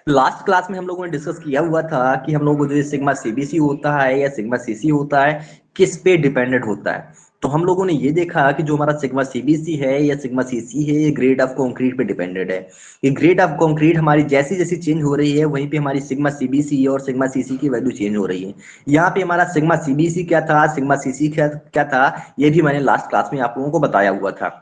Last class में हम लोगों ने डिस्कस किया हुआ था कि हम लोगों को जो सिग्मा सीबीसी होता है या सिग्मा सीसी होता है किस पे डिपेंडेंट होता है। तो हम लोगों ने ये देखा कि जो हमारा सिग्मा सीबीसी है या सिग्मा सीसी है ये ग्रेड ऑफ कंक्रीट पे डिपेंडेंट है। ये ग्रेड ऑफ कंक्रीट हमारी जैसी जैसी चेंज हो रही है वहीं पे हमारी सिग्मा सीबीसी और सिग्मा सीसी की वैल्यू चेंज हो रही है। यहाँ पे हमारा सिग्मा सीबीसी क्या था, सिग्मा सीसी क्या था, ये भी मैंने लास्ट क्लास में आप लोगों को बताया हुआ था।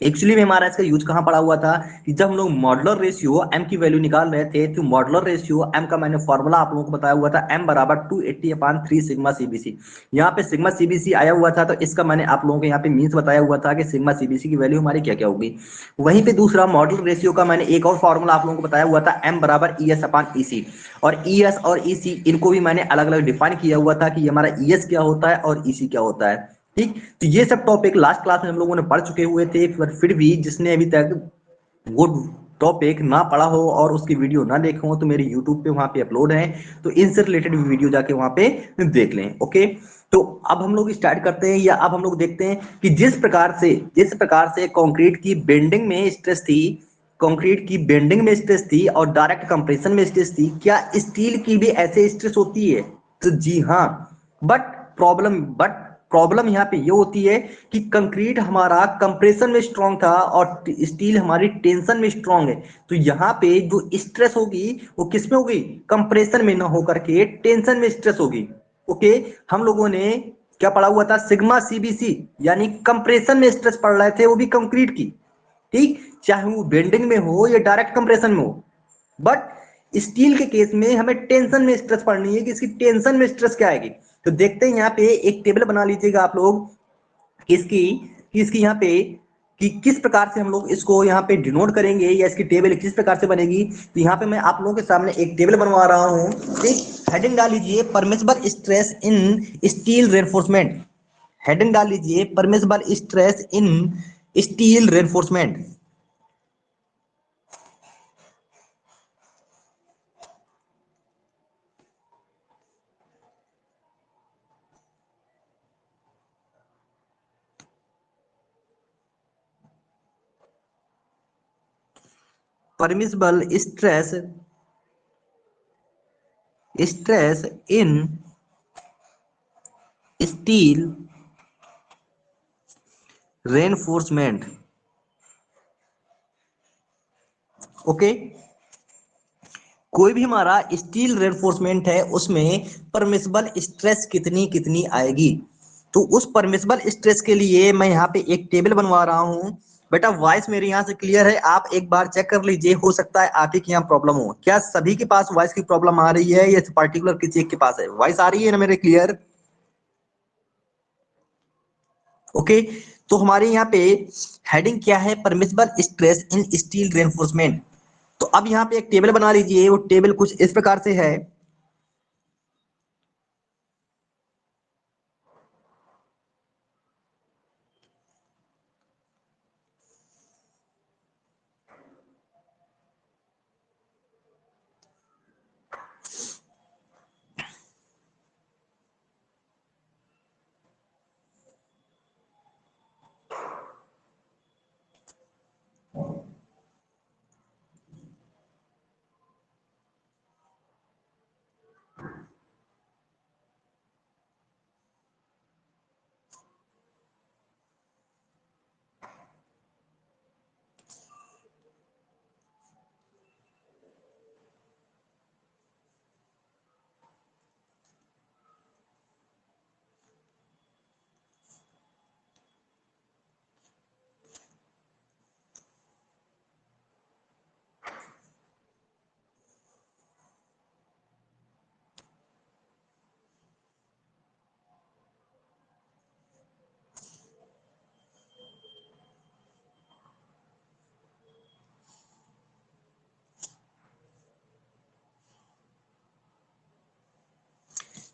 एक्चुअली में हमारा इसका यूज कहाँ पड़ा हुआ था कि जब हम लोग मॉडुलर रेशियो एम की वैल्यू निकाल रहे थे तो मॉडुलर रेशियो एम का मैंने फॉर्मूला आप लोगों को बताया हुआ था, एम बराबर 280/3 सिग्मा सीबीसी। यहाँ पे सिग्मा सीबीसी आया हुआ था तो इसका मैंने आप लोगों को यहाँ पे मीन्स बताया हुआ था कि सिग्मा सीबीसी की वैल्यू हमारी क्या क्या होगी। वहीं पे दूसरा मॉडुलर रेशियो का मैंने एक और फॉर्मूला आप लोगों को बताया हुआ था, एम बराबर ई एस अपान ई सी। और ई एस और ई सी इनको भी मैंने अलग अलग डिफाइन किया हुआ था कि हमारा ई एस क्या होता है और ई सी क्या होता है। ठीक, तो ये सब टॉपिक लास्ट क्लास में हम लोगों ने पढ़ चुके हुए थे, पर फिर भी जिसने अभी तक वो टॉपिक ना पढ़ा हो और उसकी वीडियो ना देखे हो तो मेरे यूट्यूब पे वहां पे अपलोड है, तो इनसे रिलेटेड वीडियो जाके वहां पे देख लें। ओके, तो अब हम लोग स्टार्ट करते हैं या अब हम लोग देखते हैं कि जिस प्रकार से कंक्रीट की बेंडिंग में स्ट्रेस थी, कंक्रीट की बेंडिंग में स्ट्रेस थी और डायरेक्ट कंप्रेशन में स्ट्रेस थी, क्या स्टील की भी ऐसे स्ट्रेस होती है? तो जी हाँ, बट बट प्रॉब्लम यहाँ पे ये होती है कि कंक्रीट हमारा कंप्रेशन में स्ट्रांग था और स्टील हमारी टेंशन में स्ट्रांग है। तो यहाँ पे जो स्ट्रेस होगी वो किस में होगी? कंप्रेशन में ना होकर के टेंशन में स्ट्रेस होगी। ओके, हम लोगों ने क्या पढ़ा हुआ था? सिग्मा सीबीसी, यानी कंप्रेशन में स्ट्रेस पढ़ रहे थे वो भी कंक्रीट की। ठीक, चाहे वो बेंडिंग में हो या डायरेक्ट कंप्रेशन में हो। बट स्टील के केस में हमें टेंशन में स्ट्रेस पढ़नी है कि इसकी टेंशन में स्ट्रेस क्या आएगी। तो देखते हैं यहाँ पे एक टेबल बना लीजिएगा आप लोग इसकी, इसकी यहाँ पे कि किस प्रकार से हम लोग इसको यहाँ पे डिनोट करेंगे या इसकी टेबल किस प्रकार से बनेगी। तो यहाँ पे मैं आप लोगों के सामने एक टेबल बनवा रहा हूँ। ठीक, हेडिंग डाल लीजिए permissible stress in steel reinforcement. Heading डाल लीजिए permissible stress in steel reinforcement. Permissible stress in steel reinforcement. Okay, कोई भी हमारा स्टील रेनफोर्समेंट है उसमें परमिसिबल स्ट्रेस कितनी कितनी आएगी। तो उस परमिसिबल स्ट्रेस के लिए मैं यहाँ पे एक टेबल बनवा रहा हूँ। बेटा वॉइस मेरे यहाँ से क्लियर है? आप एक बार चेक कर लीजिए, हो सकता है आप ही के यहाँ प्रॉब्लम हो। क्या सभी के पास वॉइस की प्रॉब्लम आ रही है या पर्टिकुलर किसी एक के पास है? वॉइस आ रही है ना मेरे क्लियर? ओके, तो हमारे यहाँ पे हेडिंग क्या है? Permissible stress in steel reinforcement. तो अब यहाँ पे एक टेबल बना लीजिए, वो टेबल कुछ इस प्रकार से है।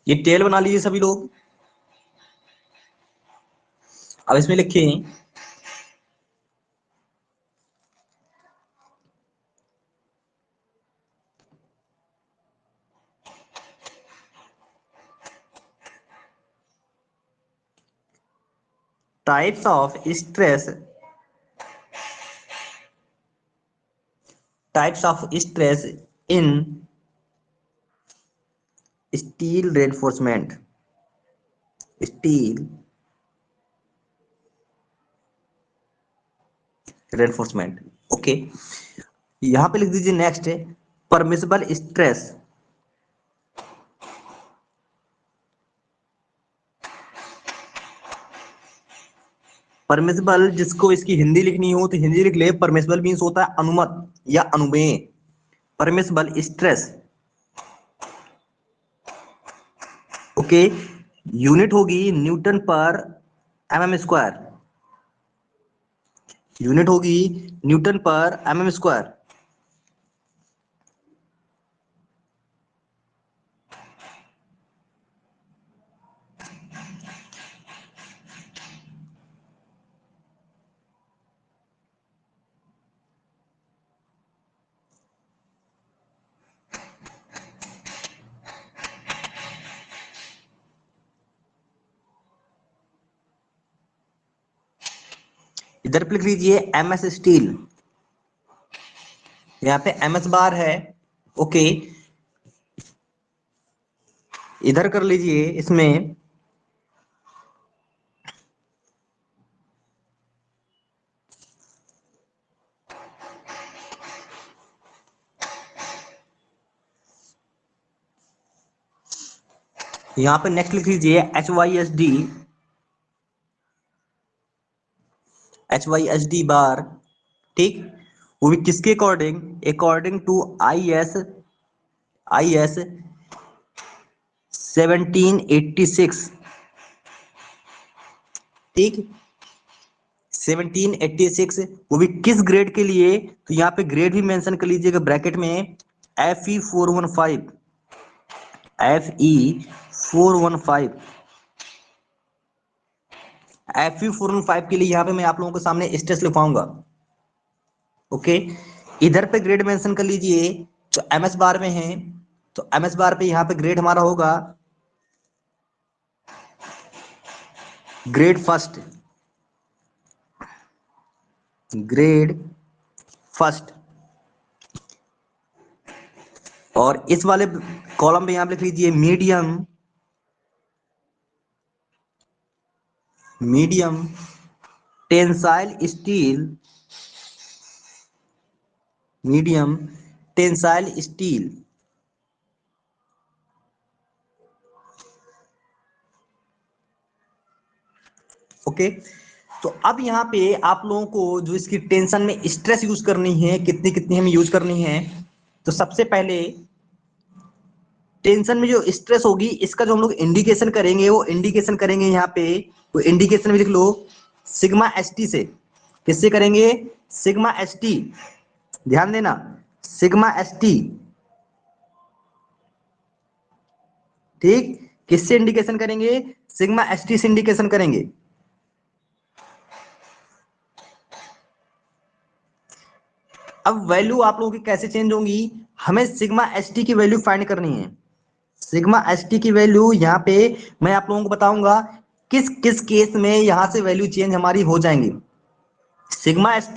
ये टेल बना लीजिए सभी लोग। अब इसमें लिखें types of stress, types of stress in steel reinforcement, steel reinforcement. Okay, यहां पे लिख दीजिए नेक्स्ट है परमिसिबल स्ट्रेस, परमिसिबल जिसको इसकी हिंदी लिखनी हो तो हिंदी लिख ले, परमिसिबल मीन्स होता है अनुमत या अनुमेय, परमिसिबल स्ट्रेस। ओके, यूनिट होगी न्यूटन पर एमएम स्क्वायर, यूनिट होगी न्यूटन पर एमएम स्क्वायर। इधर पे लिख लीजिए एमएस स्टील, यहाँ पे एमएस बार है। ओके, इधर कर लीजिए इसमें यहाँ पे नेक्स्ट लिख लीजिए H Y S D bar, ठीक, वो भी किसके according, according to I S 1786, ठीक, 1786, वो भी किस ग्रेड के लिए, तो यहाँ पे ग्रेड भी मेंशन कर लीजिएगा ब्रैकेट में, FE415, FE415, FE415 के लिए यहाँ पे मैं आप लोगों के सामने स्टेटस लिखवाऊंगा। ओके, इधर पे ग्रेड मेंशन कर लीजिए जो एमएस बार में है, तो एमएस बार पे यहाँ पे ग्रेड हमारा होगा ग्रेड फर्स्ट, ग्रेड फर्स्ट। और इस वाले कॉलम पे यहाँ पे लिख लीजिए medium, medium tensile steel, medium tensile steel. Okay, तो अब यहाँ पे आप लोगों को जो इसकी टेंशन में स्ट्रेस यूज करनी है, कितनी कितनी हमें यूज करनी है, तो सबसे पहले टेंशन में जो स्ट्रेस होगी इसका जो हम लोग इंडिकेशन करेंगे, वो इंडिकेशन करेंगे यहाँ पे, वो इंडिकेशन भी लिख लो सिग्मा एस टी से। किससे करेंगे, सिग्मा एस टी, ध्यान देना, सिग्मा एस टी, ठीक, किससे इंडिकेशन करेंगे, सिग्मा एस टी से इंडिकेशन करेंगे। अब वैल्यू आप लोगों की कैसे चेंज होंगी, हमें सिग्मा एस टी की वैल्यू फाइंड करनी है। सिग्मा एस टी की वैल्यू यहाँ पे मैं आप लोगों को बताऊंगा किस किस केस में यहां से वैल्यू चेंज हमारी हो जाएंगी। सिग्मा एस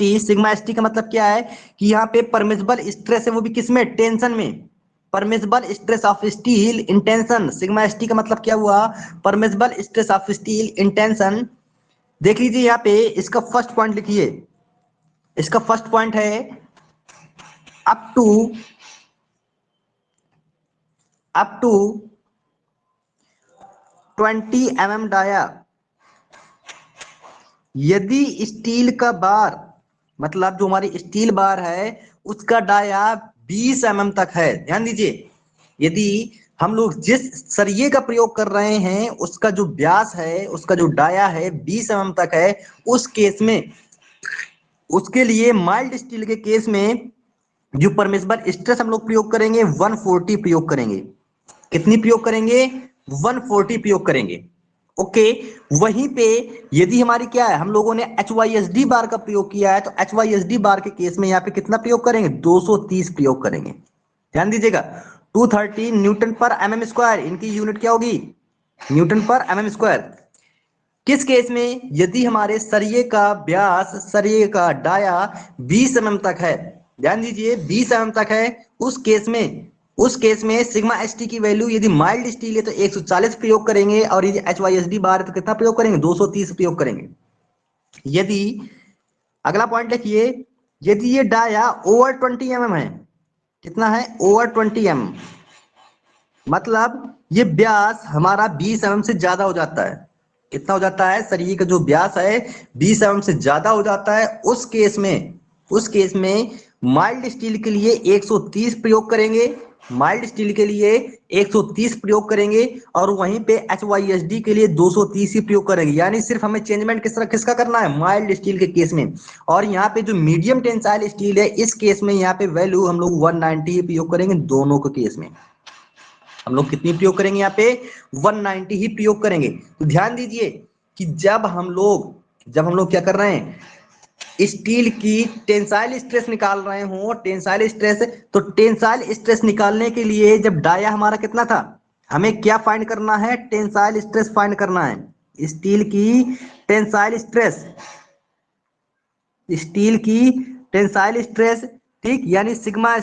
टी का मतलब क्या है कि यहाँ पे परमिसिबल स्ट्रेस है, वो भी किसमें, टेंशन में, permissible stress of steel in tension. Sigma S T का मतलब क्या हुआ, permissible stress of steel in tension. देख लीजिए यहाँ पे इसका फर्स्ट पॉइंट लिखिए, इसका फर्स्ट पॉइंट है up to, up to 20 mm dia, यदि स्टील का बार, मतलब जो हमारी स्टील बार है उसका डाया 20 mm तक है, ध्यान दीजिए, यदि हम लोग जिस सरिये का प्रयोग कर रहे हैं उसका जो व्यास है, उसका जो डाया है 20 mm तक है, उस केस में, उसके लिए माइल्ड स्टील के केस में जो परमिसिबल स्ट्रेस हम लोग प्रयोग करेंगे 140 प्रयोग करेंगे। कितनी प्रयोग करेंगे, 140 प्रयोग करेंगे। ओके, वहीं पे यदि हमारी क्या है, हम लोगों ने H Y S D bar का प्रयोग किया है, तो H Y S D bar के केस में यहाँ पे कितना प्रयोग करेंगे, 230 प्रयोग करेंगे। ध्यान दीजिएगा, 230 न्यूटन पर एमएम स्क्वायर, इनकी यूनिट क्या होगी, न्यूटन पर एमएम स्क्वायर। किस केस में, यदि हमारे सरिये का व्यास, सरिये का डाया 20 mm तक है, ध्यान दीजिए 20 mm तक है, उस केस में सिग्मा एस टी की वैल्यू यदि माइल्ड स्टील है तो 140 प्रयोग करेंगे, और यदि H Y S D bar है तो कितना प्रयोग करेंगे, 230 प्रयोग करेंगे। यदि अगला पॉइंट देखिए, यदि ये डाया ओवर 20 mm है, कितना है, ओवर 20 mm, मतलब ये व्यास हमारा 20 mm से ज्यादा हो जाता है। कितना हो जाता है, सरिये का जो व्यास है 20 mm से ज्यादा हो जाता है, उस केस में माइल्ड स्टील के लिए 130 प्रयोग करेंगे, माइल्ड स्टील के लिए 130 प्रयोग करेंगे, और वहीं पे एच वाई एस डी के लिए 230 ही प्रयोग करेंगे। यानी सिर्फ हमें चेंजमेंट किसका करना है, माइल्ड स्टील के केस में। और यहाँ पे जो मीडियम टेंसाइल स्टील है, इस केस में यहाँ पे वैल्यू हम लोग 190 ही प्रयोग करेंगे, दोनों के केस में हम लोग कितनी प्रयोग करेंगे, यहाँ पे 190 ही प्रयोग करेंगे। तो ध्यान दीजिए कि जब हम लोग क्या कर रहे हैं, स्टील की टेंसाइल स्ट्रेस निकाल रहे हो, टेंसाइल स्ट्रेस, तो टेंसाइल स्ट्रेस निकालने के लिए जब डाया हमारा कितना था, हमें क्या फाइंड करना है, टेंसाइल स्ट्रेस फाइंड करना है। टेंसाइल स्ट्रेस स्टील की टेंसाइल स्ट्रेस, ठीक, यानी सिग्मा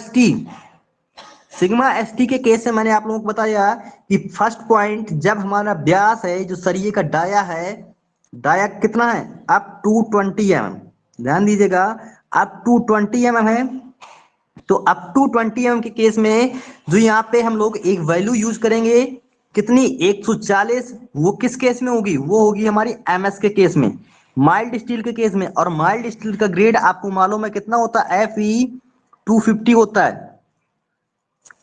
एस टी के केस से मैंने आप लोगों को बताया कि फर्स्ट पॉइंट, जब हमारा व्यास है जो सरिये का डाया है, डाया कितना है, अप टू 20 mm, ध्यान दीजिएगा, अप टू 20 mm है। तो अप टू 20 mm के केस में जो यहाँ पे हम लोग एक वैल्यू यूज करेंगे, कितनी, 140, वो किस केस में होगी, वो होगी हमारी एमएस के केस में, माइल्ड स्टील के केस में। और माइल्ड स्टील का ग्रेड आपको मालूम है कितना होता है, Fe 250 होता है।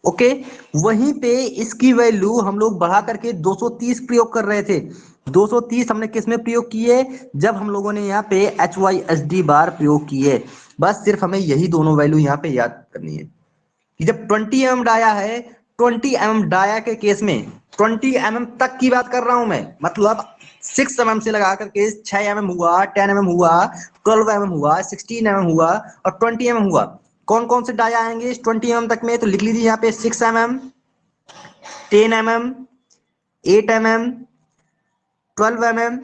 ओके, वहीं पे इसकी वैल्यू हम लोग बढ़ा करके 230 प्रयोग कर रहे थे। 230 हमने किस में प्रयोग किए, जब हम लोगों ने यहाँ पे H Y S D bar प्रयोग किए। बस सिर्फ हमें यही दोनों वैल्यू यहाँ पे याद करनी है कि जब 20 mm डाया है, 20 mm डाया के केस में, 20 mm तक की बात कर रहा हूं मैं, मतलब 6 mm से लगा करके 6 mm हुआ, 10 mm हुआ, 12 mm हुआ, 16 mm हुआ, और 20 mm हुआ। कौन कौन से डाया आएंगे इस 20 mm तक में, तो लिख लीजिए यहाँ पे 6 mm, 10 mm, 8 mm, 12 mm,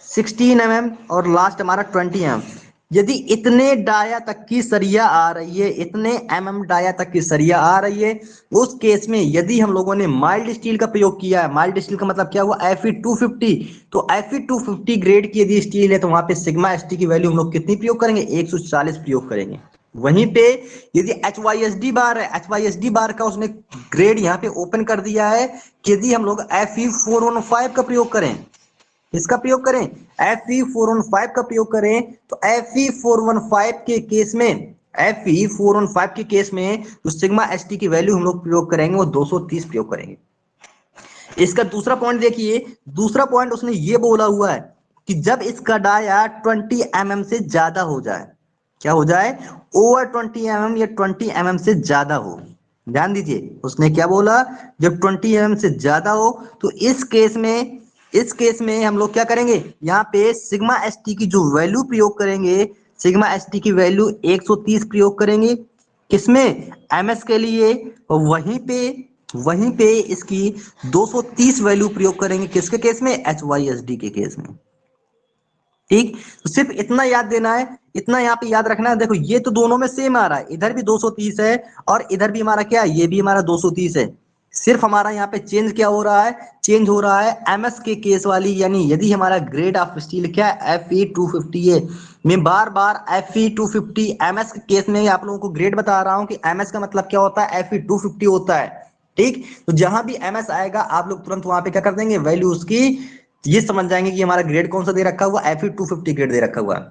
16 mm, और लास्ट हमारा 20 mm। यदि इतने डाया तक की सरिया आ रही है, इतने mm डाया तक की सरिया आ रही है, उस केस में यदि हम लोगों ने माइल्ड स्टील का प्रयोग किया है, माइल्ड स्टील का मतलब क्या हुआ, Fe 250, तो Fe 250 ग्रेड की यदि स्टील है तो वहां पे सिग्मा एस टी की वैल्यू हम लोग कितनी प्रयोग करेंगे, 140 प्रयोग करेंगे। वहीं पे यदि H Y S D bar है, H Y S D bar का उसने ग्रेड यहाँ पे ओपन कर दिया है कि यदि हम लोग Fe 415 का प्रयोग करें, इसका प्रयोग करें, Fe 415 का प्रयोग करें, तो Fe 415 के केस में, Fe 415 के केस में जो सिग्मा एस टी की वैल्यू हम लोग प्रयोग करेंगे वो 230 प्रयोग करेंगे। इसका दूसरा पॉइंट देखिए, दूसरा पॉइंट उसने ये बोला हुआ है कि जब इसका डाया 20 mm से ज्यादा हो जाए, क्या हो जाए, ओवर 20 mm या 20 mm से ज्यादा हो। ध्यान दीजिए उसने क्या बोला, जब 20 mm से ज्यादा हो, तो इस केस में हम लोग क्या करेंगे, यहाँ पे सिग्मा एस टी की जो वैल्यू प्रयोग करेंगे, सिग्मा एस टी की वैल्यू 130 प्रयोग करेंगे, किसमें, एमएस के लिए। और वहीं पे इसकी 230 वैल्यू प्रयोग करेंगे, किसके केस में, एच वाई एस डी के केस में। ठीक, तो सिर्फ इतना याद देना है, इतना यहाँ पे याद रखना है। देखो ये तो दोनों में सेम आ रहा है, इधर भी 230 है और इधर भी हमारा क्या है, ये भी हमारा 230 है। सिर्फ हमारा यहाँ पे चेंज क्या हो रहा है, चेंज हो रहा है एमएस के केस वाली, यानी यदि हमारा ग्रेड ऑफ स्टील क्या है, Fe 250 है। मैं बार बार Fe 250 एमएस के केस में आप लोगों को ग्रेड बता रहा हूँ कि एमएस का मतलब क्या होता है, Fe 250 होता है। ठीक, तो जहां भी एमएस आएगा आप लोग तुरंत वहां पे क्या कर देंगे, वैल्यू उसकी ये समझ जाएंगे कि हमारा ग्रेड कौन सा दे रखा हुआ, Fe 250 ग्रेड दे रखा हुआ।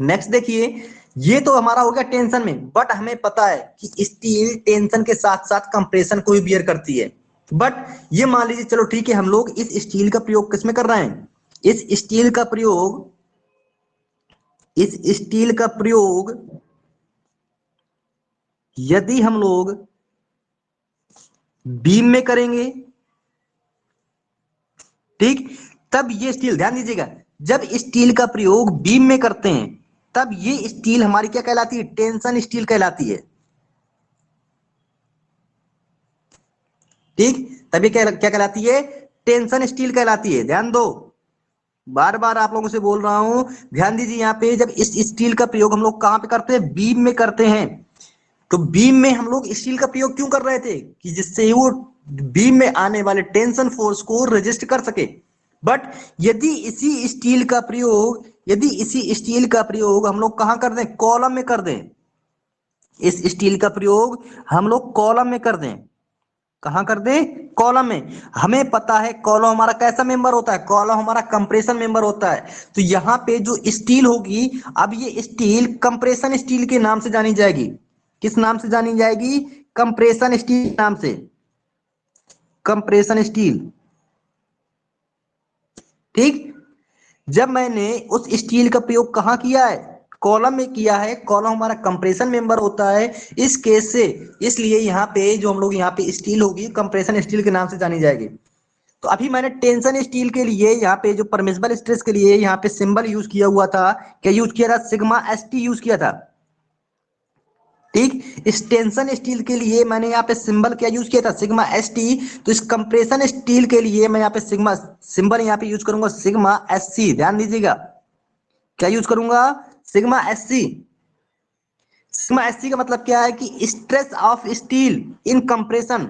नेक्स्ट देखिए, ये तो हमारा हो गया टेंशन में, बट हमें पता है कि स्टील टेंशन के साथ साथ कंप्रेशन को भी बियर करती है। बट ये मान लीजिए, चलो ठीक है, हम लोग इस स्टील का प्रयोग किसमें कर रहे हैं, इस स्टील का प्रयोग इस स्टील का प्रयोग यदि हम लोग बीम में करेंगे, ठीक, तब ये स्टील, ध्यान दीजिएगा, जब स्टील का प्रयोग बीम में करते हैं तब ये स्टील हमारी क्या कहलाती है, टेंशन स्टील कहलाती है। ठीक, तभी क्या क्या कहलाती है, टेंशन स्टील कहलाती है, ध्यान दो। बार बार आप लोगों से बोल रहा हूं, ध्यान दीजिए यहाँ पे, जब इस स्टील का प्रयोग हम लोग कहाँ पे करते हैं, बीम में करते हैं। तो बीम में हम लोग स्टील का प्रयोग क्यों कर रहे थे, कि जिससे वो बीम में आने वाले टेंशन फोर्स को रेजिस्ट कर सके। बट यदि इसी स्टील का प्रयोग हम लोग कहाँ कर दें, कॉलम में कर दें, इस स्टील का प्रयोग हम लोग कॉलम में कर दें, कहां कर दें, कॉलम में। हमें पता है कॉलम हमारा कैसा मेंबर होता है, कॉलम हमारा कंप्रेशन मेंबर होता है। तो यहाँ पे जो स्टील होगी, अब ये स्टील कंप्रेशन स्टील के नाम से जानी जाएगी। किस नाम से जानी जाएगी, कंप्रेशन स्टील नाम से, कंप्रेशन स्टील। ठीक, जब मैंने उस स्टील का प्रयोग कहां किया है, कॉलम में किया है। कॉलम हमारा कंप्रेशन मेंबर होता है इस केस से, इसलिए यहाँ पे जो हम लोग यहाँ पे स्टील होगी कंप्रेशन स्टील के नाम से जानी जाएगी। तो अभी मैंने टेंशन स्टील के लिए यहाँ पे जो परमिसिबल स्ट्रेस के लिए यहाँ पे सिंबल यूज किया हुआ था, क्या यूज किया था, सिग्मा एस टी यूज किया था। ठीक, इस टेंशन स्टील के लिए मैंने यहाँ पे सिंबल क्या यूज किया था, सिग्मा एस टी। तो इस कंप्रेशन स्टील के लिए मैं यहाँ पे सिग्मा सिंबल यहाँ पे यूज करूंगा, सिग्मा एस सी। ध्यान दीजिएगा, क्या यूज करूंगा, sigma S C. Sigma S C का मतलब क्या है कि stress of steel in compression.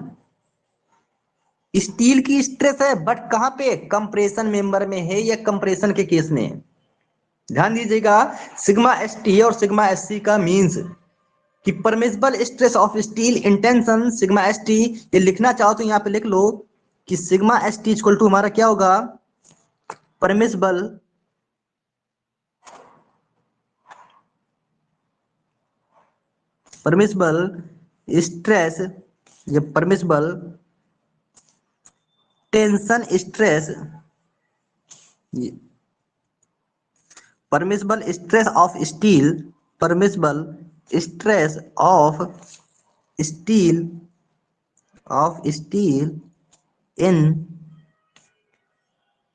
Steel की स्ट्रेस है बट कहां पे, कंप्रेशन मेंबर में है या कंप्रेशन के केस में है। ध्यान दीजिएगा, सिग्मा एस टी और सिग्मा एस सी का मीन्स कि permissible stress of steel in tension sigma S T. ये लिखना चाहो तो यहाँ पे लिख लो कि sigma S T equal to हमारा क्या होगा, परमिसिबल परमिसिबल स्ट्रेस या permissible tension stress, permissible stress of steel, permissible stress steel of steel in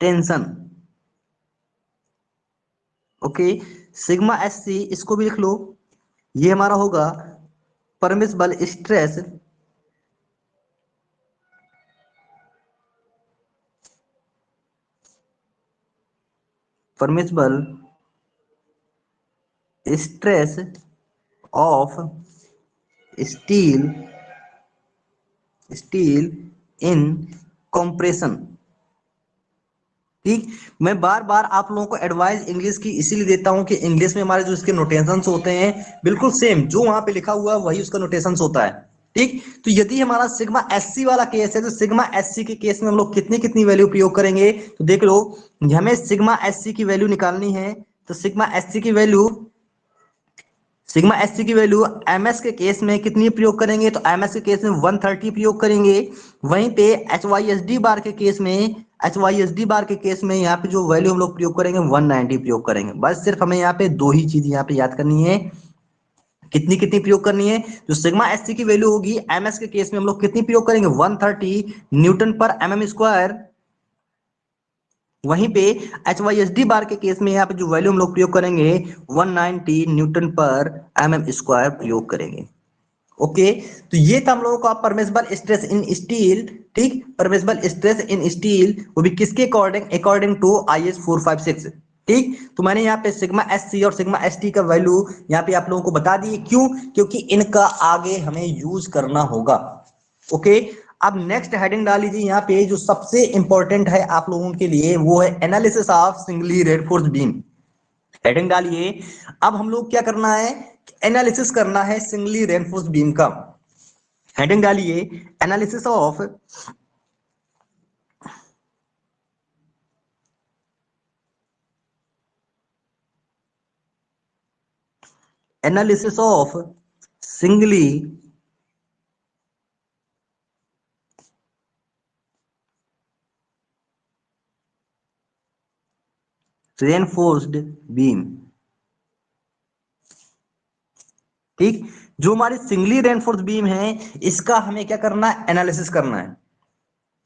tension. Okay, sigma S C इसको भी लिख लो, ये हमारा होगा permissible stress permissible stress of steel steel in compression. ठीक, मैं बार बार आप लोगों को एडवाइस इंग्लिश की इसीलिए देता हूं कि इंग्लिश में हमारे जो इसके नोटेशंस होते हैं बिल्कुल सेम जो वहां पे लिखा हुआ है वही उसका नोटेशंस होता है। ठीक, तो यदि हमारा सिग्मा एससी वाला केस है तो सिग्मा एससी के केस में हम लोग कितनी कितनी वैल्यू प्रयोग करेंगे, तो देख लो, हमें सिग्मा एससी की वैल्यू निकालनी है। तो सिग्मा एससी की वैल्यू एमएस के केस में कितनी प्रयोग करेंगे, तो एमएस के केस में 130 प्रयोग करेंगे। वहीं पे एचवाईएसडी बार के केस में, यहाँ पे जो वैल्यू हम लोग प्रयोग करेंगे 190 प्रयोग करेंगे। बस सिर्फ हमें यहाँ पे दो ही चीज यहाँ पे याद करनी है, कितनी कितनी प्रयोग करनी है। जो सिग्मा एससी की वैल्यू होगी एमएस के केस में हम लोग कितनी प्रयोग करेंगे, 130 न्यूटन पर एमएम स्क्वायर। वहीं पे एचवाईएसडी बार के केस में यहाँ पे जो वैल्यू हम लोग प्रयोग करेंगे 190 न्यूटन पर एमएम स्क्वायर प्रयोग करेंगे। ओके, तो ये था हम लोगों का परमिसिबल स्ट्रेस इन स्टील। ठीक, परमिसिबल स्ट्रेस इन स्टील वो भी किसके अकॉर्डिंग, अकॉर्डिंग टू IS 456। ठीक, तो मैंने यहाँ पे सिग्मा एस सी और सिग्मा एस टी का वैल्यू यहाँ पे आप लोगों को बता दिए, क्यों, क्योंकि इनका आगे हमें यूज करना होगा। ओके, अब नेक्स्ट हेडिंग डाल लीजिए यहाँ पे, जो सबसे इंपॉर्टेंट है आप लोगों के लिए वो है analysis of singly reinforced beam. Heading डालिए, अब हम लोग क्या करना है, एनालिसिस करना है सिंगली रेनफोर्स्ड बीम का। हेडिंग डालिए, analysis of singly reinforced beam. ठीक, जो हमारी सिंगली रेनफोर्स्ड बीम है इसका हमें क्या करना है, एनालिसिस करना है।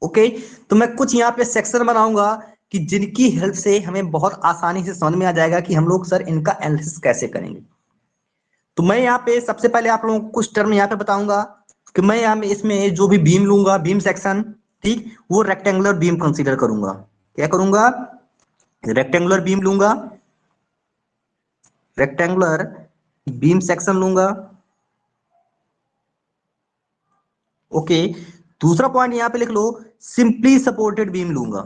ओके, तो मैं कुछ यहाँ पे सेक्शन बनाऊंगा कि जिनकी हेल्प से हमें बहुत आसानी से समझ में आ जाएगा कि हम लोग सर इनका एनालिसिस कैसे करेंगे। तो मैं यहाँ पे सबसे पहले आप लोगों को कुछ टर्म यहाँ पे बताऊंगा कि मैं यहाँ में इसमें जो भी बीम लूंगा, बीम सेक्शन, ठीक, वो रेक्टेंगुलर बीम कंसीडर करूंगा। क्या करूंगा, रेक्टेंगुलर बीम लूंगा, रेक्टेंगुलर बीम सेक्शन लूंगा। ओके, दूसरा पॉइंट यहां पे लिख लो, सिंपली सपोर्टेड बीम लूंगा।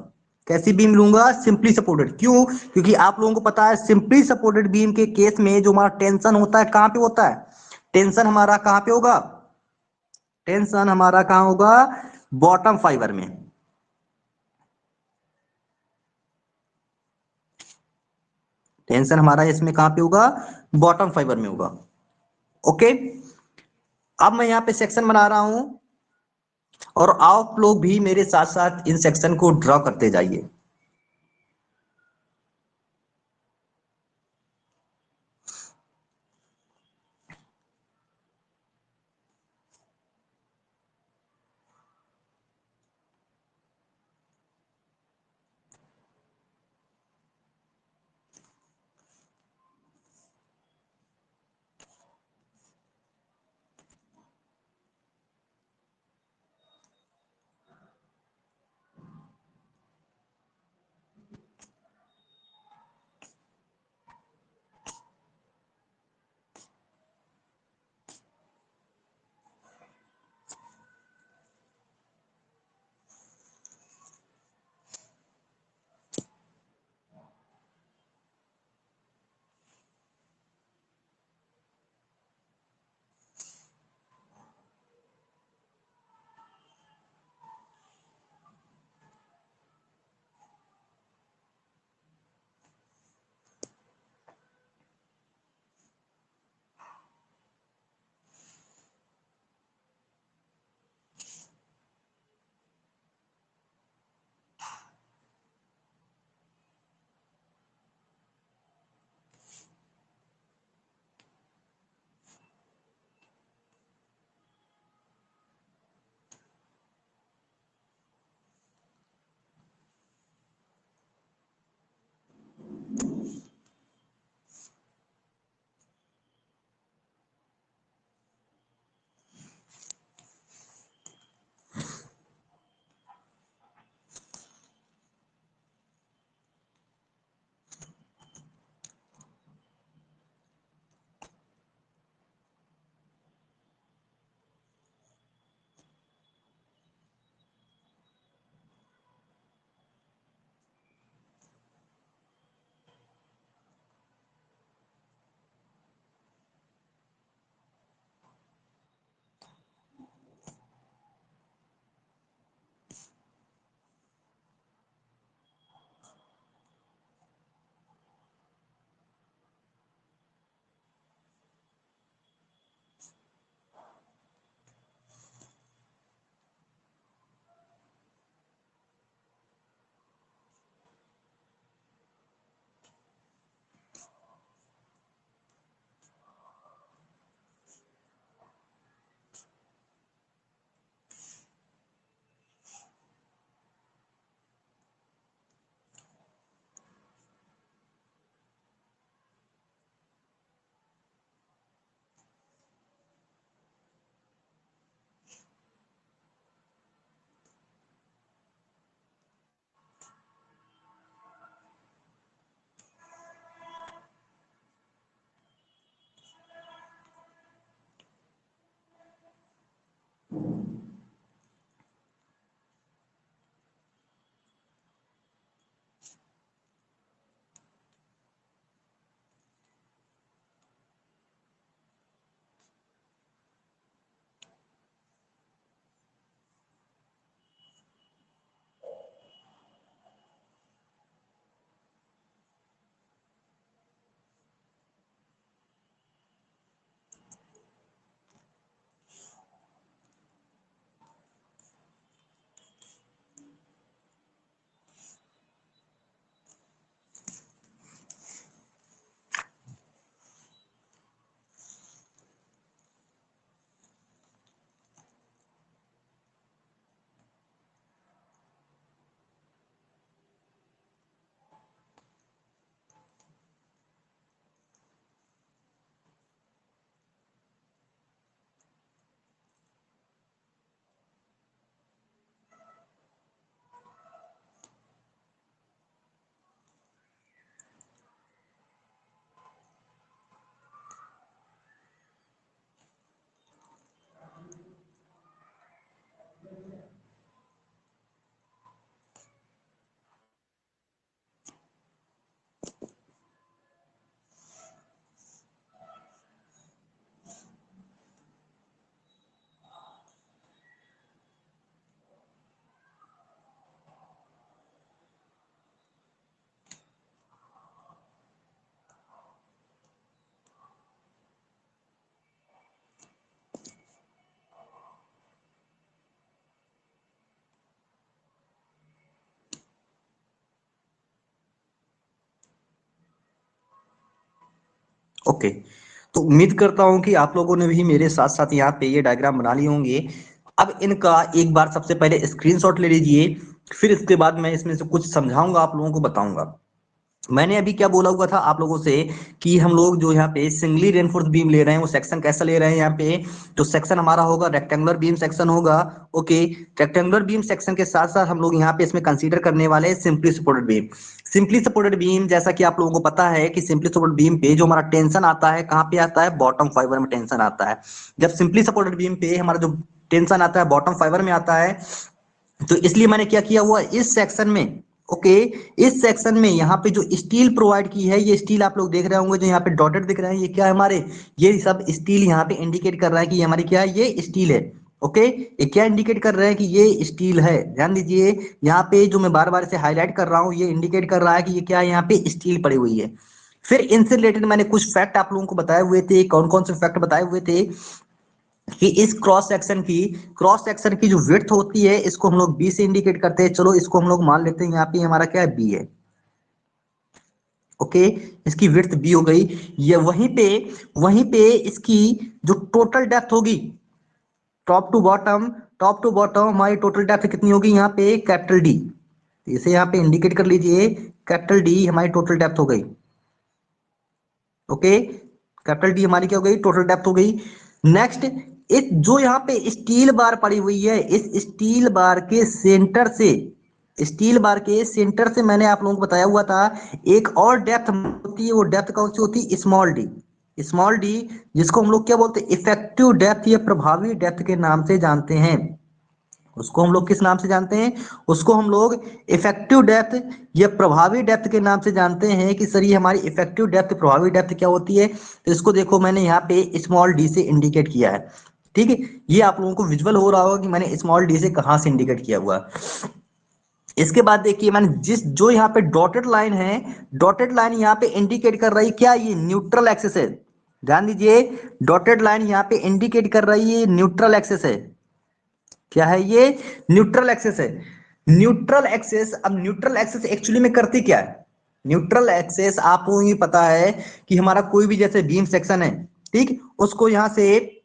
कैसी बीम लूंगा? Simply supported. क्यों? क्योंकि आप लोगों को पता है सिंपली सपोर्टेड बीम के केस में जो हमारा टेंशन होता है कहां पे होता है? टेंशन हमारा कहां पे होगा? टेंशन हमारा कहां होगा? बॉटम फाइबर में। टेंशन हमारा इसमें कहां पे होगा? बॉटम फाइबर में होगा। ओके, अब मैं यहां पे सेक्शन बना रहा हूं और आप लोग भी मेरे साथ साथ इन सेक्शन को ड्रॉ करते जाइए। ओके, तो उम्मीद करता हूं कि आप लोगों ने भी मेरे साथ साथ यहाँ पे ये डायग्राम बना लिए होंगे। अब इनका एक बार सबसे पहले स्क्रीनशॉट ले लीजिए, फिर इसके बाद मैं इसमें से कुछ समझाऊंगा, आप लोगों को बताऊंगा। मैंने अभी क्या बोला हुआ था आप लोगों से कि हम लोग जो यहाँ पे सिंगली रेनफोर्स बीम ले रहे हैं वो सेक्शन कैसा ले रहे हैं यहाँ पे, तो सेक्शन हमारा होगा रेक्टेंगुलर बीम सेक्शन होगा। ओके, रेक्टेंगुलर बीम सेक्शन के साथ साथ हम लोग यहाँ पे इसमें कंसीडर करने वाले हैं simply supported beam. Simply supported beam, जैसा कि आप लोगों को पता है कि सिंपली सपोर्टेड बीम पे जो हमारा टेंशन आता है कहाँ पे आता है, बॉटम फाइबर में टेंशन आता है। जब सिंपली सपोर्टेड बीम पे हमारा जो टेंशन आता है बॉटम फाइबर में आता है, तो इसलिए मैंने क्या किया हुआ इस सेक्शन में। ओके, इस सेक्शन में यहाँ पे जो स्टील प्रोवाइड की है, ये स्टील आप लोग देख रहे होंगे जो यहाँ पे डॉटेड दिख रहे हैं, ये क्या है हमारे, ये सब स्टील यहाँ पे इंडिकेट कर रहा है कि ये हमारी क्या है, ये स्टील है। ओके, ये क्या इंडिकेट कर रहे हैं कि ये स्टील है। ध्यान दीजिए, यहाँ पे जो मैं बार बार इसे हाईलाइट कर रहा हूँ, ये इंडिकेट कर रहा है कि ये क्या है, यहाँ पे स्टील पड़ी हुई है। फिर इनसे रिलेटेड मैंने कुछ फैक्ट आप लोगों को बताए हुए थे। कौन कौन से फैक्ट बताए हुए थे कि इस क्रॉस सेक्शन की जो विड्थ होती है इसको हम लोग बी से इंडिकेट करते हैं। चलो इसको हम लोग मान लेते हैं यहाँ पे हमारा क्या है, बी है। ओके, इसकी विड्थ बी हो गई। ये वहीं पे इसकी जो टोटल डेप्थ होगी, टॉप टू बॉटम हमारी टोटल डेप्थ कितनी होगी यहाँ पे, कैपिटल डी। इसे यहाँ पे इंडिकेट कर लीजिए, कैपिटल डी हमारी टोटल डेप्थ हो गई। ओके, कैपिटल डी हमारी क्या हो गई, टोटल डेप्थ हो गई। नेक्स्ट, इस जो यहाँ पे स्टील बार पड़ी हुई है, इस स्टील बार के सेंटर से मैंने आप लोगों को बताया हुआ था एक और डेप्थ होती है। वो डेप्थ कौन सी होती है, स्मॉल डी। स्मॉल डी, जिसको हम लोग क्या बोलते हैं, इफेक्टिव डेप्थ या प्रभावी डेप्थ के नाम से जानते हैं। उसको हम लोग किस नाम से जानते हैं, उसको हम लोग इफेक्टिव डेप्थ या प्रभावी डेप्थ के नाम से जानते हैं। कि सर ये हमारी इफेक्टिव डेप्थ प्रभावी डेप्थ क्या होती है, तो इसको देखो मैंने यहाँ पे स्मॉल डी से इंडिकेट किया है। ठीक है, ये आप लोगों को विजुअल हो रहा होगा कि मैंने स्मॉल डी से कहाँ से इंडिकेट किया हुआ। इसके बाद देखिए मैंने जिस जो यहाँ पे डॉटेड लाइन है, डॉटेड लाइन यहाँ पे इंडिकेट कर रही क्या, ये न्यूट्रल एक्सिस है। ध्यान दीजिए, डॉटेड लाइन यहाँ पे इंडिकेट कर रही है न्यूट्रल एक्सिस है। क्या है ये, न्यूट्रल एक्सिस है। न्यूट्रल एक्सिस, अब न्यूट्रल एक्सिस एक्चुअली में करती क्या है, न्यूट्रल एक्सिस आपको ये पता है कि हमारा कोई भी जैसे बीम सेक्शन है, ठीक, उसको यहां से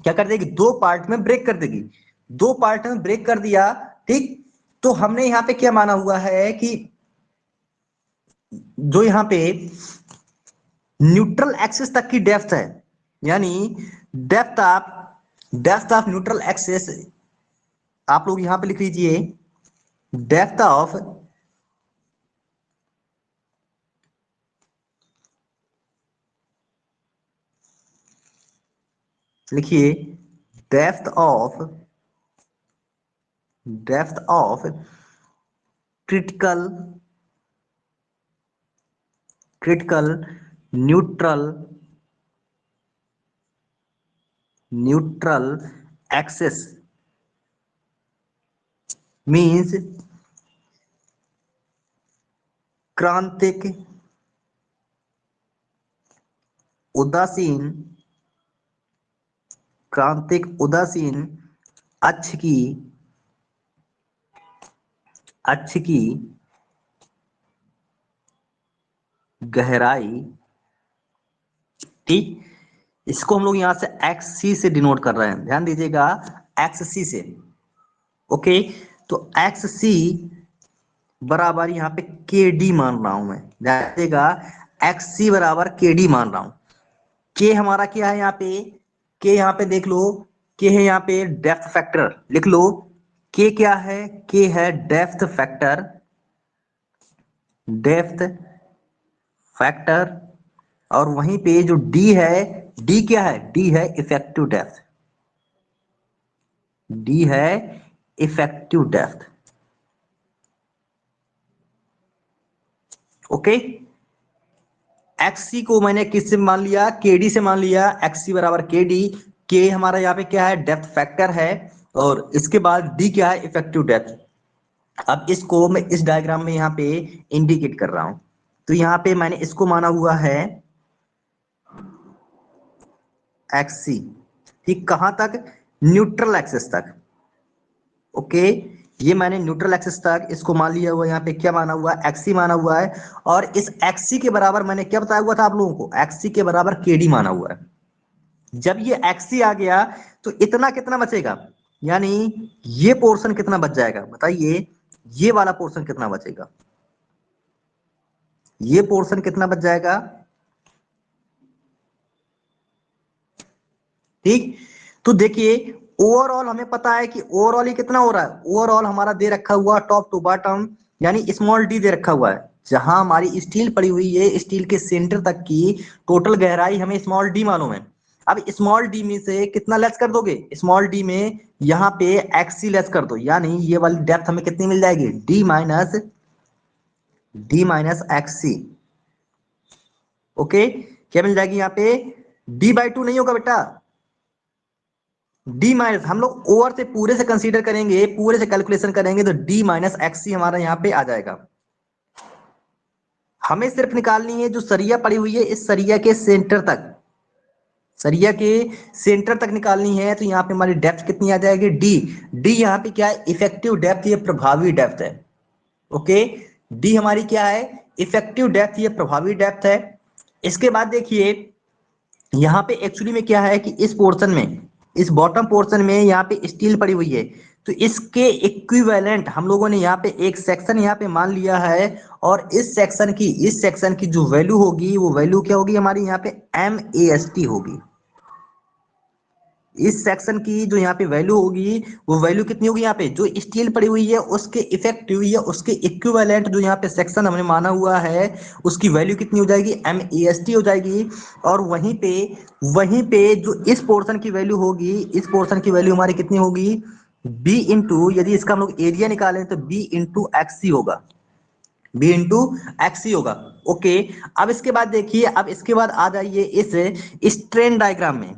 क्या कर देगी, दो पार्ट में ब्रेक कर देगी। दो पार्ट में ब्रेक कर दिया, ठीक, तो हमने यहां पे क्या माना हुआ है कि जो यहां पे न्यूट्रल एक्सिस तक की डेप्थ है, यानी डेप्थ ऑफ न्यूट्रल एक्सिस, आप लोग यहां पे लिख लीजिए डेप्थ ऑफ लिखिए depth of critical critical neutral neutral axis means क्रांतिक उदासीन अक्ष की गहराई, ठीक, इसको हम लोग यहां से एक्स सी से डिनोट कर रहे हैं। ध्यान दीजिएगा, एक्स सी से। ओके, तो एक्स सी बराबर यहाँ पे के डी मान रहा हूं मैं। ध्यान दीजिएगा, एक्स सी बराबर के डी मान रहा हूं। के हमारा क्या है यहाँ पे, के यहाँ पे देख लो, के है यहाँ पे डेप्थ फैक्टर, लिख लो। के क्या है, के है डेप्थ फैक्टर, डेप्थ फैक्टर। और वहीं पे जो डी है, डी क्या है, डी है इफेक्टिव डेप्थ, डी है इफेक्टिव डेप्थ। ओके, एक्स सी को मैंने किससे मान लिया, के डी से मान लिया, एक्स सी बराबर के डी। के हमारा यहाँ पे क्या है, डेप्थ फैक्टर है, और इसके बाद डी क्या है, इफेक्टिव डेप्थ। अब इसको मैं इस डायग्राम में यहाँ पे इंडिकेट कर रहा हूं। तो यहाँ पे मैंने इसको माना हुआ है एक्स सी, ठीक, कहां तक, न्यूट्रल एक्सिस तक। ओके, ये मैंने न्यूट्रल एक्सिस तक इसको मान लिया हुआ है, यहाँ पे क्या माना हुआ है, एक्सी माना हुआ है। और इस एक्सी के बराबर मैंने क्या बताया हुआ था आप लोगों को, एक्सी के बराबर केडी माना हुआ है। जब ये एक्सी आ गया तो इतना कितना बचेगा, यानी ये पोर्शन कितना बच जाएगा बताइए, ये वाला पोर्शन कितना बचेगा, ये पोर्शन कितना बच जाएगा। ठीक, तो देखिए ओवरऑल हमें पता है कि ओवरऑल ये कितना हो रहा है, ओवरऑल हमारा दे रखा हुआ टॉप टू बॉटम यानी स्मॉल डी दे रखा हुआ है। जहां हमारी स्टील पड़ी हुई है, स्टील के सेंटर तक की टोटल गहराई हमें स्मॉल डी मालूम है। अब स्मॉल डी में से कितना लेस कर दोगे, स्मॉल डी में यहाँ पे एक्सी लेस कर दो, यानी ये वाली डेप्थ हमें कितनी मिल जाएगी, डी माइनस एक्सी। ओके, क्या मिल जाएगी यहाँ पे, D/2 नहीं होगा बेटा, डी माइनस, हम लोग ओवर से पूरे से कंसीडर करेंगे, पूरे से कैलकुलेशन करेंगे तो D-XC हमारा यहाँ पे आ जाएगा। हमें सिर्फ निकालनी है जो सरिया पड़ी हुई है, इस सरिया के सेंटर तक, सरिया के सेंटर तक निकालनी है। तो यहाँ पे हमारी डेप्थ कितनी आ जाएगी, डी यहाँ पे क्या है, इफेक्टिव डेप्थ, ये प्रभावी डेप्थ है। ओके, डी हमारी क्या है, इफेक्टिव डेप्थ, ये प्रभावी डेप्थ है। इसके बाद देखिए यहाँ पे एक्चुअली में क्या है कि इस पोर्शन में, इस बॉटम पोर्शन में यहाँ पे स्टील पड़ी हुई है, तो इसके इक्विवेलेंट हम लोगों ने यहाँ पे एक सेक्शन यहाँ पे मान लिया है। और इस सेक्शन की जो वैल्यू होगी वो वैल्यू क्या होगी हमारी यहाँ पे MAST होगी। इस सेक्शन की जो यहाँ पे वैल्यू होगी वो वैल्यू कितनी होगी, यहाँ पे जो स्टील पड़ी हुई है उसके इफेक्टिव या उसके इक्विवेलेंट जो यहाँ पे सेक्शन हमने माना हुआ है उसकी वैल्यू कितनी हो जाएगी, MAST हो जाएगी। और वहीं पे जो इस पोर्शन की वैल्यू होगी, इस पोर्शन की वैल्यू हमारी कितनी होगी, B इंटू, यदि इसका हम लोग एरिया निकालें तो B इंटू एक्सी होगा, B इंटू एक्सी होगा। ओके, अब इसके बाद देखिए, अब इसके बाद आ जाइए इस स्ट्रेन डायग्राम में,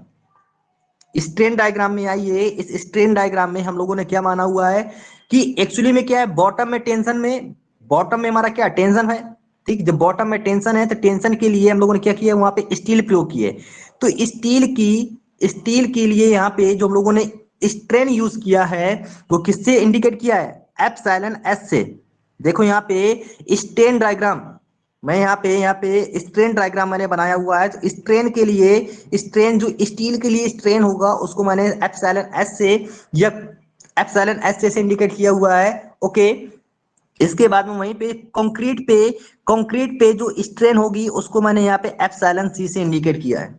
स्ट्रेन डायग्राम में आइए। इस स्ट्रेन डायग्राम में हम लोगों ने क्या माना हुआ है कि एक्चुअली में क्या है, बॉटम में टेंशन में, बॉटम में हमारा क्या टेंशन है। ठीक, जब बॉटम में टेंशन है तो टेंशन के लिए हम लोगों ने क्या किया, वहां पे स्टील प्रयोग किए। तो स्टील के लिए यहाँ पे जो हम लोगों ने स्ट्रेन यूज किया है वो किससे इंडिकेट किया है, एप्सिलॉन एस से। देखो यहाँ पे स्ट्रेन डायग्राम, मैं यहाँ पे स्ट्रेन डायग्राम मैंने बनाया हुआ है। तो स्ट्रेन के लिए, स्ट्रेन जो स्टील के लिए स्ट्रेन होगा उसको मैंने एप्सिलॉन एस से या एप्सिलॉन एस से इंडिकेट किया हुआ है। ओके, इसके बाद में वहीं पे कंक्रीट पे जो स्ट्रेन होगी उसको मैंने यहाँ पे एप्सिलॉन सी से इंडिकेट किया है।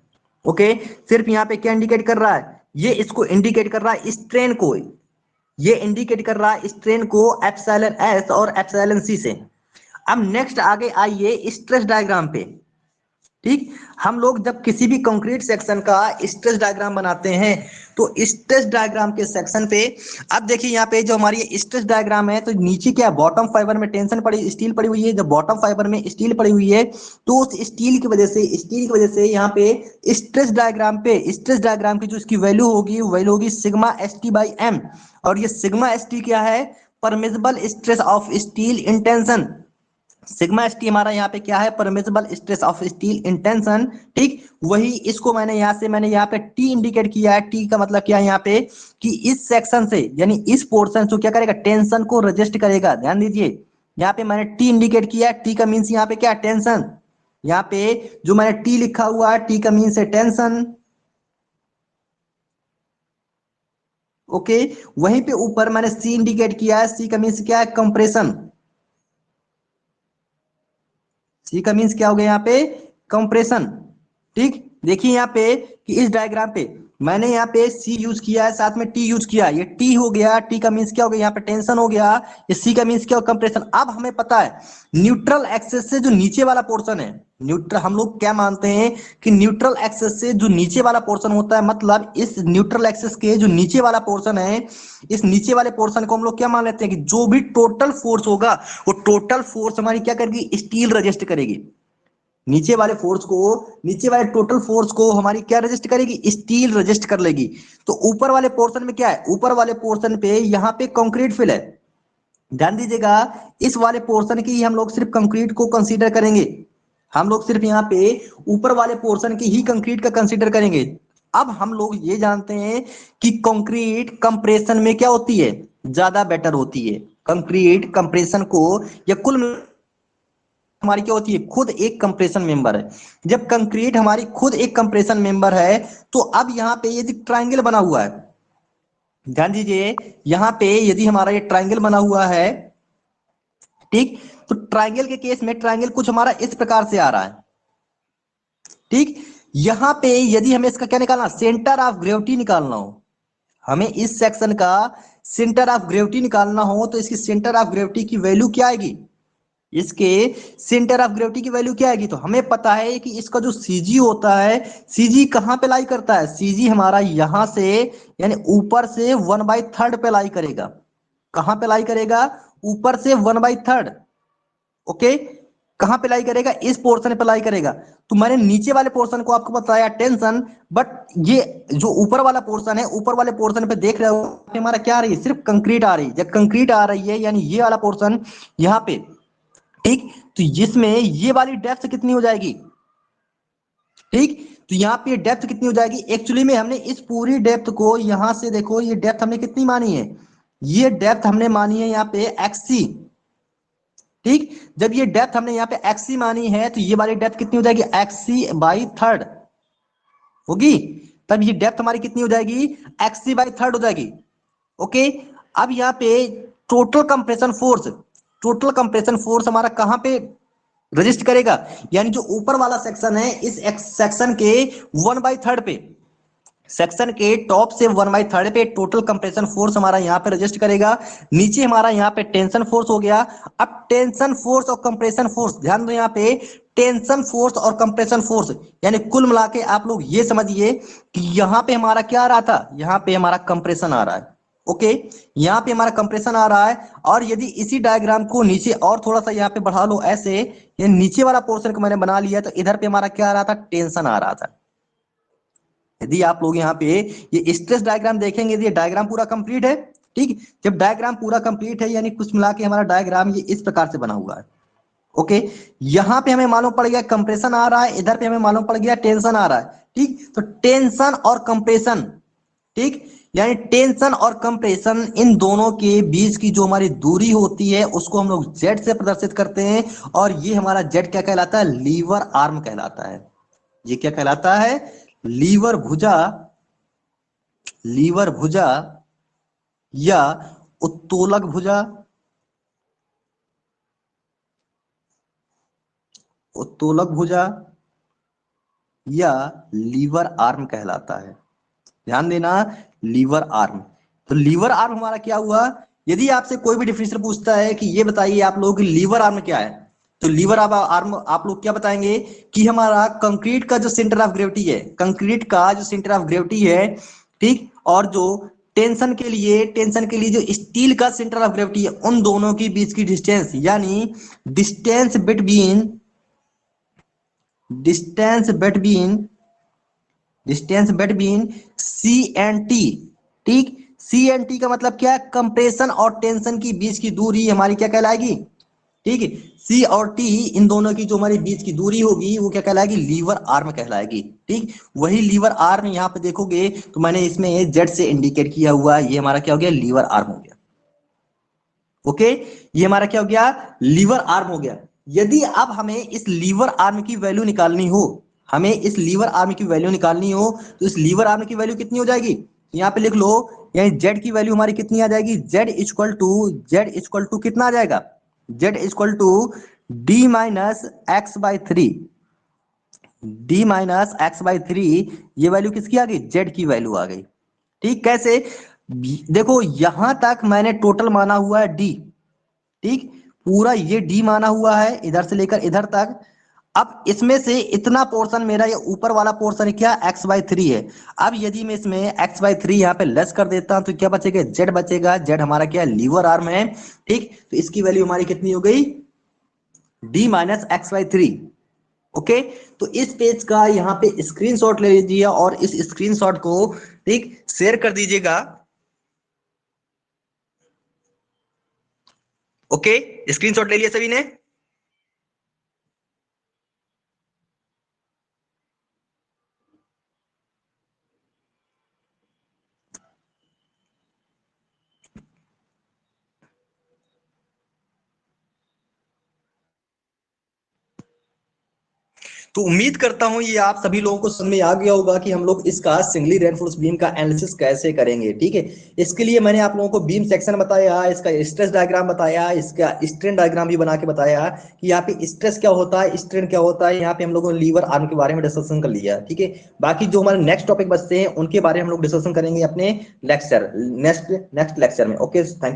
ओके, सिर्फ यहाँ पे क्या इंडिकेट कर रहा है, ये इसको इंडिकेट कर रहा है स्ट्रेन को, ये इंडिकेट कर रहा है स्ट्रेन को एप्सिलॉन एस और एप्सिलॉन सी से। अब नेक्स्ट आगे आइए स्ट्रेस डायग्राम पे। ठीक, हम लोग जब किसी भी कंक्रीट सेक्शन का स्ट्रेस डायग्राम बनाते हैं तो स्ट्रेस डायग्राम के सेक्शन पे, अब देखिए यहाँ पे जो हमारी स्ट्रेस डायग्राम है तो नीचे क्या है, बॉटम फाइबर में टेंशन पड़ी, स्टील पड़ी हुई है। जब बॉटम फाइबर में स्टील पड़ी हुई है तो उस स्टील की वजह से यहाँ पे स्ट्रेस डायग्राम की जो इसकी वैल्यू होगी सिग्मा ST/M। और ये सिग्मा ST क्या है, permissible stress of steel in tension. Sigma ST हमारा यहाँ पे क्या है, permissible stress of steel in tension. ठीक, वही इसको मैंने यहाँ पे टी इंडिकेट किया है। टी का मतलब क्या है यहाँ पे कि इस सेक्शन से यानी इस पोर्शन से क्या करेगा, टेंशन को रजिस्ट करेगा। ध्यान दीजिए, यहाँ पे मैंने टी इंडिकेट किया है। टी का मीन्स यहाँ पे क्या है, टेंशन। यहाँ पे जो मैंने टी लिखा हुआ है टी का मीन्स है टेंशन। ओके, वहीं पे ऊपर मैंने सी इंडिकेट किया है। सी का मीन्स क्या है, कंप्रेशन। सी का मीन्स क्या हो गया यहाँ पे, कंप्रेशन। ठीक, देखिए यहाँ पे कि इस डायग्राम पे मैंने यहाँ पे सी यूज किया है, साथ में टी यूज किया, ये टी हो गया। टी का मीन्स क्या हो गया, यहाँ पे टेंशन हो गया। ये सी का मीन्स क्या हो, कंप्रेशन। अब हमें पता है न्यूट्रल एक्सेस से जो नीचे वाला पोर्शन है, न्यूट्रल हम लोग क्या मानते हैं कि न्यूट्रल एक्सेस से जो नीचे वाला पोर्शन होता है, मतलब इस न्यूट्रल एक्सेस के जो नीचे वाला पोर्शन है, इस नीचे वाले पोर्शन को हम लोग क्या मान लेते हैं कि जो भी टोटल फोर्स होगा वो टोटल फोर्स हमारी क्या करेगी, स्टील रजिस्ट करेगी। नीचे वाले टोटल फोर्स को हमारी क्या रजिस्ट करेगी, स्टील रजिस्ट कर लेगी। तो ऊपर वाले पोर्शन में क्या है, ऊपर वाले पोर्शन पे यहाँ पे कंक्रीट फिल है। ध्यान दीजिएगा, इस वाले पोर्शन की हम लोग सिर्फ कंक्रीट को कंसीडर करेंगे। हम लोग सिर्फ यहाँ पे ऊपर वाले पोर्शन की ही कंक्रीट का कंसीडर करेंगे। अब हम लोग ये जानते हैं कि कंक्रीट कंप्रेशन में क्या होती है, ज्यादा बेटर होती है। कंक्रीट कंप्रेशन को, या कुल हमारी क्या होती है, खुद एक कंप्रेशन मेंबर है। जब कंक्रीट हमारी खुद एक कंप्रेशन मेंबर है, तो अब यहाँ पे यदि ट्रायंगल बना हुआ है, ध्यान दीजिए, यहाँ पे यदि हमारा ये ट्रायंगल बना हुआ है, ठीक, तो ट्रायंगल के केस में ट्रायंगल कुछ हमारा इस प्रकार से आ रहा है, ठीक। यहां पे यदि हमें इसका क्या निकालना, सेंटर ऑफ ग्रेविटी निकालना हो, हमें इस सेक्शन का सेंटर ऑफ ग्रेविटी निकालना हो, तो इसकी सेंटर ऑफ ग्रेविटी की वैल्यू क्या आएगी, इसके सेंटर ऑफ ग्रेविटी की वैल्यू क्या आएगी, तो हमें पता है कि इसका जो सीजी होता है, सीजी कहां पे लाई करता है, सीजी हमारा यहां से, यानी ऊपर से 1/3 पे लाई करेगा। कहां पे लाई करेगा, ऊपर से 1/3। ओके, कहां पे लाई करेगा, इस पोर्शन पे लाई करेगा। तो मैंने नीचे वाले पोर्शन को आपको बताया टेंशन, बट ये जो ऊपर वाला पोर्शन है, ऊपर वाले पोर्शन पे देख रहे हो हमारा क्या आ रही है, सिर्फ कंक्रीट आ रही है। जब कंक्रीट आ रही है, यानी ये वाला पोर्शन यहाँ पे, ठीक, तो इसमें ये वाली डेप्थ कितनी हो जाएगी, ठीक, तो यहाँ पे डेप्थ कितनी हो जाएगी, एक्चुअली में हमने इस पूरी डेप्थ को, यहां से देखो ये डेप्थ हमने कितनी मानी है, ये डेप्थ हमने मानी है यहाँ पे एक्सी, ठीक। जब ये डेप्थ हमने यहाँ पे एक्सी मानी है, तो ये वाली डेप्थ कितनी हो जाएगी, XC/3 होगी। तब ये डेप्थ हमारी कितनी हो जाएगी, XC/3 हो जाएगी। ओके, अब यहाँ पे total compression force, total compression force हमारा कहां पे रजिस्ट करेगा, यानी जो ऊपर वाला सेक्शन है, इस सेक्शन के 1/3 पे, सेक्शन के टॉप से 1/3 पे टोटल कंप्रेशन फोर्स हमारा यहाँ पे रजिस्ट करेगा। नीचे हमारा यहाँ पे टेंशन फोर्स हो गया। अब टेंशन फोर्स और कंप्रेशन फोर्स, ध्यान दो यहाँ पे, टेंशन फोर्स और कंप्रेशन फोर्स, यानी कुल मिला के आप लोग ये समझिए कि यहाँ पे हमारा क्या आ रहा था, यहाँ पे हमारा कंप्रेशन आ रहा है। ओके, यहाँ पे हमारा कंप्रेशन आ रहा है। और यदि इसी डायग्राम को नीचे और थोड़ा सा यहाँ पे बढ़ा लो ऐसे, ये नीचे वाला पोर्शन को मैंने बना लिया, तो इधर पे हमारा क्या आ रहा था, टेंशन आ रहा था। यदि आप लोग यहाँ पे ये स्ट्रेस डायग्राम देखेंगे, ये डायग्राम पूरा कंप्लीट है, ठीक। जब डायग्राम पूरा कंप्लीट है, यानी कुछ मिला के हमारा डायग्राम ये इस प्रकार से बना हुआ है। ओके, यहाँ पे हमें मालूम पड़ गया कंप्रेशन आ रहा है, इधर पे हमें मालूम पड़ गया टेंशन आ रहा है, ठीक। तो टेंशन और कंप्रेशन, ठीक, यानी टेंशन और कंप्रेशन, इन दोनों के बीच की जो हमारी दूरी होती है, उसको हम लोग जेड से प्रदर्शित करते हैं। और ये हमारा जेड क्या कहलाता है, लीवर आर्म कहलाता है। ये क्या कहलाता है, लीवर भुजा, लीवर भुजा या उत्तोलक भुजा, उत्तोलक भुजा या लीवर आर्म कहलाता है। ध्यान देना, लीवर आर्म। तो लीवर आर्म हमारा क्या हुआ, यदि आपसे कोई भी डिफिनेशन पूछता है कि ये बताइए आप लोग कि लीवर आर्म क्या है, तो लीवर आर्म आप लोग क्या बताएंगे कि हमारा कंक्रीट का जो सेंटर ऑफ ग्रेविटी है, कंक्रीट का जो सेंटर ऑफ ग्रेविटी है, ठीक, और जो टेंशन के लिए, टेंशन के लिए जो स्टील का सेंटर ऑफ ग्रेविटी है, उन दोनों के बीच की डिस्टेंस, यानी distance between, distance between, distance between C and T, ठीक। सी एंड टी का मतलब क्या है, कंप्रेशन और टेंशन की बीच की दूरी हमारी क्या कहलाएगी, ठीक है। सी और टी, इन दोनों की जो हमारी बीच की दूरी होगी, वो क्या कहलाएगी, लीवर आर्म कहलाएगी, ठीक। वही लीवर आर्म यहाँ पे देखोगे तो मैंने इसमें जेड से इंडिकेट किया हुआ है, ये हमारा क्या हो गया, लीवर आर्म हो गया। ओके, ये हमारा क्या हो गया, लीवर आर्म हो गया। यदि अब हमें इस लीवर आर्म की वैल्यू निकालनी हो, हमें इस लीवर आर्म की वैल्यू निकालनी हो, तो इस लीवर आर्म की वैल्यू कितनी हो जाएगी, यहाँ पे लिख लो, यानी जेड की वैल्यू हमारी कितनी आ जाएगी, जेड इक्वल टू कितना आ जाएगा, Z = D-X/3, D-X/3, ये वैल्यू किसकी आ गई, जेड की वैल्यू आ गई, ठीक। कैसे, देखो यहां तक मैंने टोटल माना हुआ है डी, ठीक, पूरा ये डी माना हुआ है इधर से लेकर इधर तक। अब इसमें से इतना पोर्शन मेरा, ये ऊपर वाला पोर्शन क्या, x/3 है। अब यदि मैं इसमें x/3 यहाँ पे लेस कर देता हूं, तो क्या बचेगा, जेड बचेगा। जेड हमारा क्या, लीवर आर्म है, ठीक। तो इसकी वैल्यू हमारी कितनी हो गई, D-X/3। ओके, तो इस पेज का यहाँ पे स्क्रीनशॉट ले लीजिए और इस स्क्रीनशॉट को, ठीक, शेयर कर दीजिएगा। ओके, स्क्रीनशॉट ले लिया सभी ने। तो उम्मीद करता हूं ये आप सभी लोगों को समझ में आ गया होगा कि हम लोग इसका सिंगली रेनफोर्स बीम का एनालिसिस कैसे करेंगे। ठीक है, इसके लिए मैंने आप लोगों को बीम सेक्शन बताया, इसका स्ट्रेस डायग्राम बताया, इसका स्ट्रेन डायग्राम भी बना के बताया कि यहाँ पे स्ट्रेस क्या होता है, स्ट्रेन क्या होता है। यहाँ पे हम लोगों ने लीवर आर्म के बारे में डिस्कशन कर लिया। ठीक है, बाकी जो हमारे नेक्स्ट टॉपिक बचते हैं उनके बारे में हम लोग डिस्कशन करेंगे अपने लेक्चर नेक्स्ट लेक्चर में। Okay, thank you.